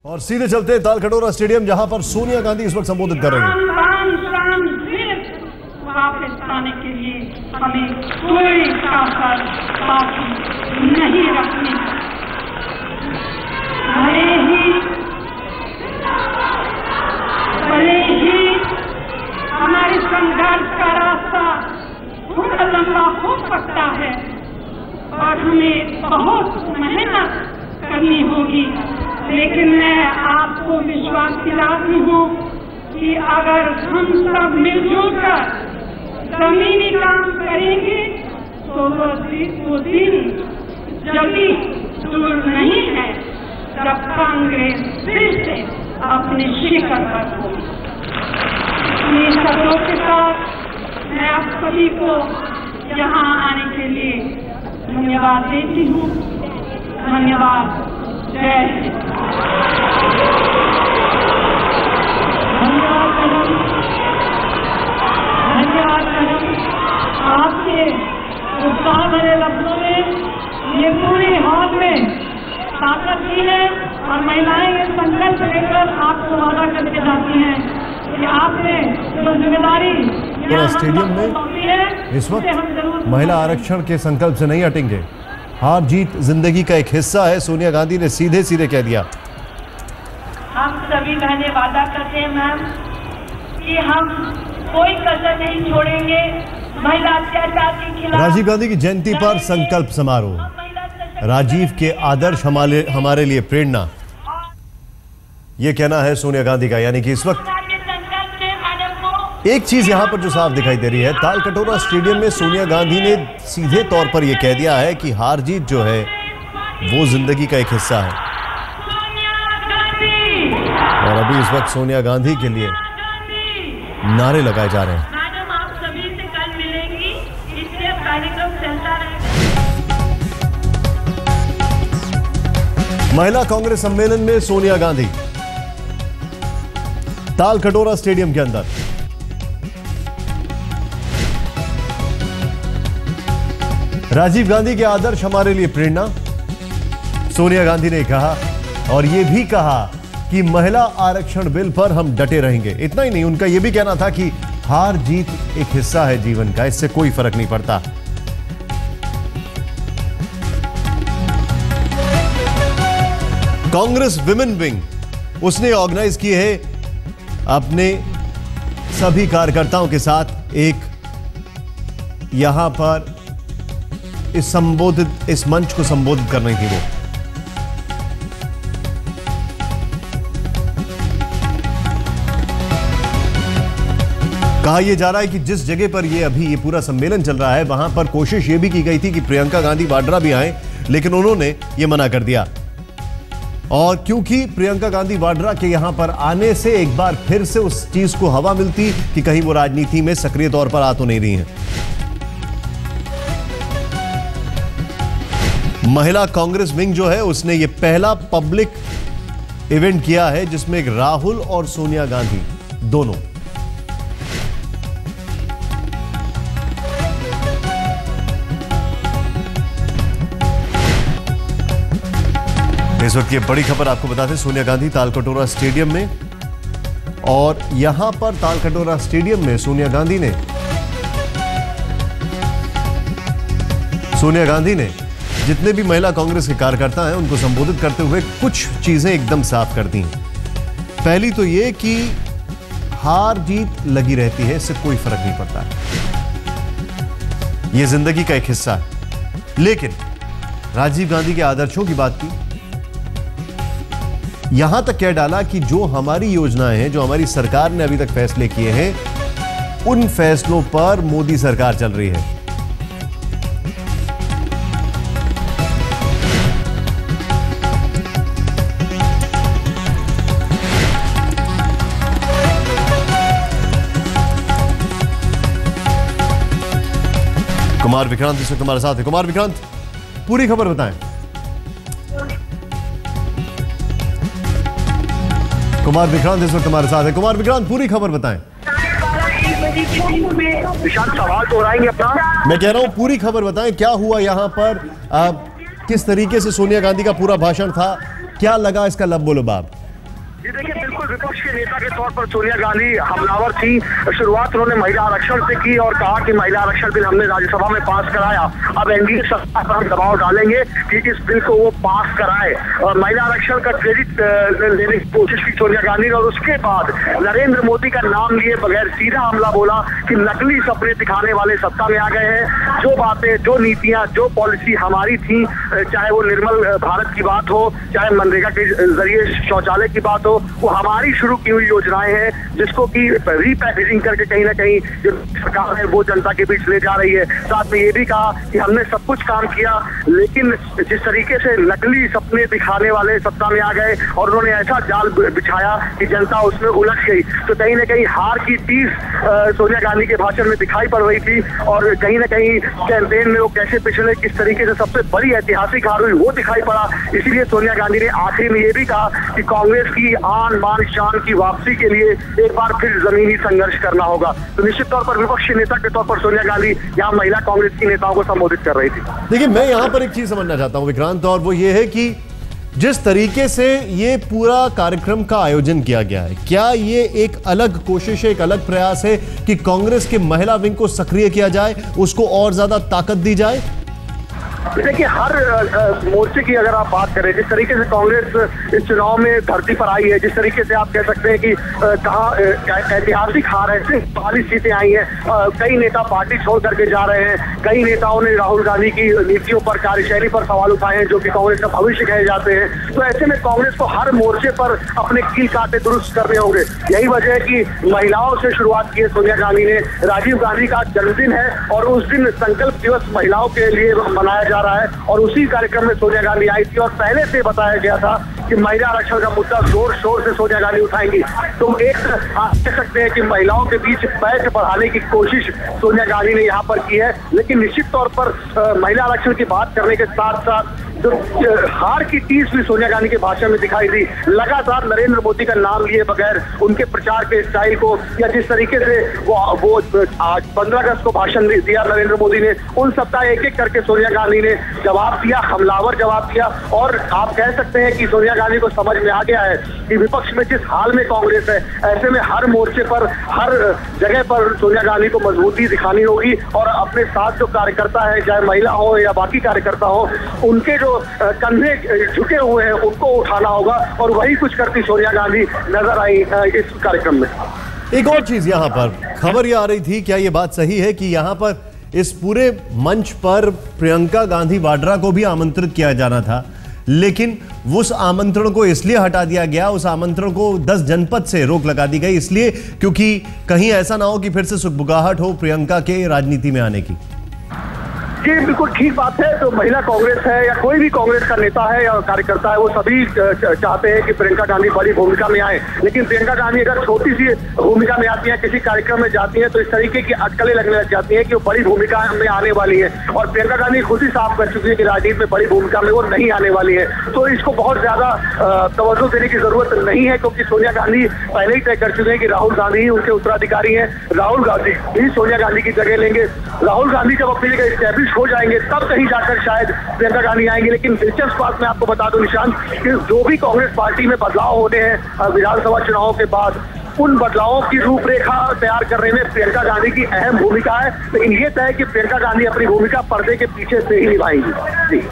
और सीधे चलते हैं तालकटोरा स्टेडियम, जहां पर सोनिया गांधी इस वक्त संबोधित कर रही हैं। वापस आने के लिए हमें कोई कसर बाकी नहीं रखनी। भले ही हमारे संघर्ष का रास्ता थोड़ा लंबा हो सकता है और हमें बहुत मेहनत करनी होगी, लेकिन मैं आपको विश्वास दिलाती हूँ कि अगर हम सब मिलजुल कर जमीनी काम करेंगे तो वो दिन जल्दी दूर नहीं है जब कांग्रेस फिर से अपने शिखर पर होगी। अपने शब्दों के साथ मैं आप सभी को यहाँ आने के लिए धन्यवाद देती हूँ। धन्यवाद। जय हिंद। धन्यवाद मैडम, आपके उत्साह भरे लफ्जों में ये पूरे हॉल में ताकत दी है और महिलाएं ये संकल्प लेकर आपको वादा करके जाती हैं कि आपने जो जिम्मेदारी स्टेडियम में इस वक्त महिला आरक्षण के संकल्प से नहीं हटेंगे। हार जीत जिंदगी का एक हिस्सा है, सोनिया गांधी ने सीधे सीधे कह दिया। हम सभी बहनें वादा करते हैं मैम कि हम कोई कसर नहीं छोड़ेंगे महिला अत्याचार के खिलाफ। राजीव गांधी की जयंती पर संकल्प समारोह, राजीव के आदर्श हमारे लिए प्रेरणा, ये कहना है सोनिया गांधी का। यानी कि इस वक्त एक चीज यहां पर जो साफ दिखाई दे रही है, तालकटोरा स्टेडियम में सोनिया गांधी ने सीधे तौर पर यह कह दिया है कि हार जीत जो है वो जिंदगी का एक हिस्सा है। और अभी इस वक्त सोनिया गांधी के लिए नारे लगाए जा रहे हैं। मैडम, आप सभी से कल मिलेंगी, इसलिए कार्यक्रम चलता रहेगा। महिला कांग्रेस सम्मेलन में सोनिया गांधी तालकटोरा स्टेडियम के अंदर। राजीव गांधी के आदर्श हमारे लिए प्रेरणा, सोनिया गांधी ने कहा। और यह भी कहा कि महिला आरक्षण बिल पर हम डटे रहेंगे। इतना ही नहीं, उनका यह भी कहना था कि हार जीत एक हिस्सा है जीवन का, इससे कोई फर्क नहीं पड़ता। कांग्रेस विमेन विंग उसने ऑर्गेनाइज की है अपने सभी कार्यकर्ताओं के साथ एक यहां पर इस मंच को संबोधित कर रही थी वो। कहा यह जा रहा है कि जिस जगह पर ये पूरा सम्मेलन चल रहा है वहां पर कोशिश ये भी की गई थी कि प्रियंका गांधी वाड्रा भी आए, लेकिन उन्होंने ये मना कर दिया। और क्योंकि प्रियंका गांधी वाड्रा के यहां पर आने से एक बार फिर से उस चीज को हवा मिलती कि कहीं वो राजनीति में सक्रिय तौर पर आ तो नहीं रही हैं। महिला कांग्रेस विंग जो है उसने ये पहला पब्लिक इवेंट किया है जिसमें एक राहुल और सोनिया गांधी दोनों। इस वक्त ये बड़ी खबर आपको बताते हैं, सोनिया गांधी तालकटोरा स्टेडियम में। और यहां पर तालकटोरा स्टेडियम में सोनिया गांधी ने जितने भी महिला कांग्रेस के कार्यकर्ता हैं उनको संबोधित करते हुए कुछ चीजें एकदम साफ कर दी। पहली तो ये कि हार जीत लगी रहती है, इससे कोई फर्क नहीं पड़ता, यह जिंदगी का एक हिस्सा है। लेकिन राजीव गांधी के आदर्शों की बात की, यहां तक कह डाला कि जो हमारी योजनाएं हैं, जो हमारी सरकार ने अभी तक फैसले किए हैं, उन फैसलों पर मोदी सरकार चल रही है। कुमार विक्रांत इस वक्त हमारे साथ है। कुमार विक्रांत, पूरी खबर बताएं। कुमार विक्रांत इस वक्त हमारे साथ है। कुमार विक्रांत, पूरी खबर बताएं। सवाल दोहराएंगे अपना। मैं कह रहा हूं पूरी खबर बताएं, क्या हुआ यहाँ पर, किस तरीके से सोनिया गांधी का पूरा भाषण था, क्या लगा इसका लब्बो लबाब? जी देखिए, बिल्कुल विपक्ष के नेता के तौर पर सोनिया गांधी हमलावर थी। शुरुआत उन्होंने महिला आरक्षण से की और कहा कि महिला आरक्षण बिल हमने राज्यसभा में पास कराया, अब एनडीए सरकार पर हम दबाव डालेंगे कि इस बिल को वो पास कराए। और महिला आरक्षण का क्रेडिट लेने की कोशिश की सोनिया गांधी ने और उसके बाद नरेंद्र मोदी का नाम लिए बगैर सीधा हमला बोला कि नकली सपने दिखाने वाले सत्ता में आ गए हैं। जो बातें, जो नीतियां, जो पॉलिसी हमारी थी, चाहे वो निर्मल भारत की बात हो, चाहे मनरेगा के जरिए शौचालय की बात हो, वो हमारी शुरू की हुई योजनाएं हैं जिसको कि रीपैकेजिंग करके कहीं ना कहीं जो सरकार है वो जनता के बीच ले जा रही है। साथ में ये भी कहा कि हमने सब कुछ काम किया, लेकिन जिस तरीके से नकली सपने दिखाने वाले सत्ता में आ गए और उन्होंने ऐसा जाल बिछाया कि जनता उसमें उलझ गई, तो कहीं ना कहीं हार की टीस सोनिया गांधी के भाषण में दिखाई पड़ रही थी। और कहीं ना कहीं कैंपेन में वो कैसे पिछले किस तरीके से सबसे बड़ी ऐतिहासिक हार हुई वो दिखाई पड़ा। इसीलिए सोनिया गांधी ने आखिर में ये भी कहा कि कांग्रेस की आन बान शान की वापसी के लिए एक बार फिर जमीनी संघर्ष करना होगा। तो निश्चित तौर पर विपक्षी नेता के तौर पर सोनिया गांधी यहाँ महिला कांग्रेस की नेताओं को संबोधित कर रही थी। देखिए, मैं यहां पर एक चीज समझना चाहता हूं विक्रांत, और वो ये है कि जिस तरीके से ये पूरा कार्यक्रम का आयोजन किया गया है, क्या ये एक अलग कोशिश है, एक अलग प्रयास है कि कांग्रेस के महिला विंग को सक्रिय किया जाए, उसको और ज्यादा ताकत दी जाए? देखिए, हर मोर्चे की अगर आप बात करें, जिस तरीके से कांग्रेस इस चुनाव में धरती पर आई है, जिस तरीके से आप कह सकते हैं कि कहाँ ऐतिहासिक हार है, सिर्फ 42 सीटें आई हैं, कई नेता पार्टी छोड़ करके जा रहे हैं, कई नेताओं ने राहुल गांधी की नीतियों पर, कार्यशैली पर सवाल उठाए हैं जो कि कांग्रेस का भविष्य कहे जाते हैं। तो ऐसे में कांग्रेस को हर मोर्चे पर अपने कील कांटे दुरुस्त करने होंगे। यही वजह है कि महिलाओं से शुरुआत की है सोनिया गांधी ने। राजीव गांधी का जन्मदिन है और उस दिन संकल्प दिवस महिलाओं के लिए मनाया जा रहा है और उसी कार्यक्रम में सोनिया गांधी आई थी और पहले से बताया गया था कि महिला आरक्षण का मुद्दा जोर शोर से सोनिया गांधी उठाएंगी। तो एक आप कह सकते हैं कि महिलाओं के बीच पैठ बढ़ाने की कोशिश सोनिया गांधी ने यहाँ पर की है, लेकिन निश्चित तौर पर महिला आरक्षण की बात करने के साथ साथ जो हार की टीस भी सोनिया गांधी के भाषण में दिखाई दी। लगातार नरेंद्र मोदी का नाम लिए बगैर उनके प्रचार के स्टाइल को, या जिस तरीके से वो आज 15 अगस्त को भाषण दिया नरेंद्र मोदी ने, उन सबका एक एक करके सोनिया गांधी ने जवाब दिया, हमलावर जवाब दिया। और आप कह सकते हैं कि सोनिया गांधी को समझ में आ गया है कि विपक्ष में जिस हाल में कांग्रेस है, ऐसे में हर मोर्चे पर, हर जगह पर सोनिया गांधी को मजबूती दिखानी होगी और अपने साथ जो कार्यकर्ता है, चाहे महिला हो या बाकी कार्यकर्ता हो, उनके जो कंधे झुके हुए हैं उनको उठाना होगा। और वही कुछ करती सोनिया गांधी नजर आई इस कार्यक्रम में। एक और चीज यहां पर खबर यह आ रही थी, क्या यह बात सही है कि यहां पर इस पूरे मंच पर प्रियंका गांधी वाड्रा को भी आमंत्रित किया जाना था, लेकिन उस आमंत्रण को इसलिए हटा दिया गया, उस आमंत्रण को 10 जनपद से रोक लगा दी गई, इसलिए क्योंकि कहीं ऐसा ना हो कि फिर से सुगबुगाहट हो प्रियंका के राजनीति में आने की? जी बिल्कुल ठीक बात है। तो महिला कांग्रेस है या कोई भी कांग्रेस का नेता है या कार्यकर्ता है, वो सभी चाहते हैं कि प्रियंका गांधी बड़ी भूमिका में आए। लेकिन प्रियंका गांधी अगर छोटी सी भूमिका में आती है, किसी कार्यक्रम में जाती है, तो इस तरीके की अटकलें लगने लग जाती है कि वो बड़ी भूमिका में आने वाली है। और प्रियंका गांधी खुद ही साफ कर चुकी है कि राजनीति में बड़ी भूमिका में वो नहीं आने वाली है। तो इसको बहुत ज्यादा तवज्जो देने की जरूरत नहीं है, क्योंकि सोनिया गांधी पहले ही तय कर चुके हैं कि राहुल गांधी ही उनके उत्तराधिकारी है। राहुल गांधी ही सोनिया गांधी की जगह लेंगे। राहुल गांधी जब अपनी जगह स्टैब्लिश हो जाएंगे तब कहीं जाकर शायद प्रियंका गांधी आएंगे। लेकिन दिलचस्प बात मैं आपको बता दूं निशांत, कि जो भी कांग्रेस पार्टी में बदलाव होने हैं विधानसभा चुनावों के बाद, उन बदलावों की रूपरेखा तैयार करने में प्रियंका गांधी की अहम भूमिका है। लेकिन ये तय है कि प्रियंका गांधी अपनी भूमिका पर्दे के पीछे से ही निभाएंगी। जी।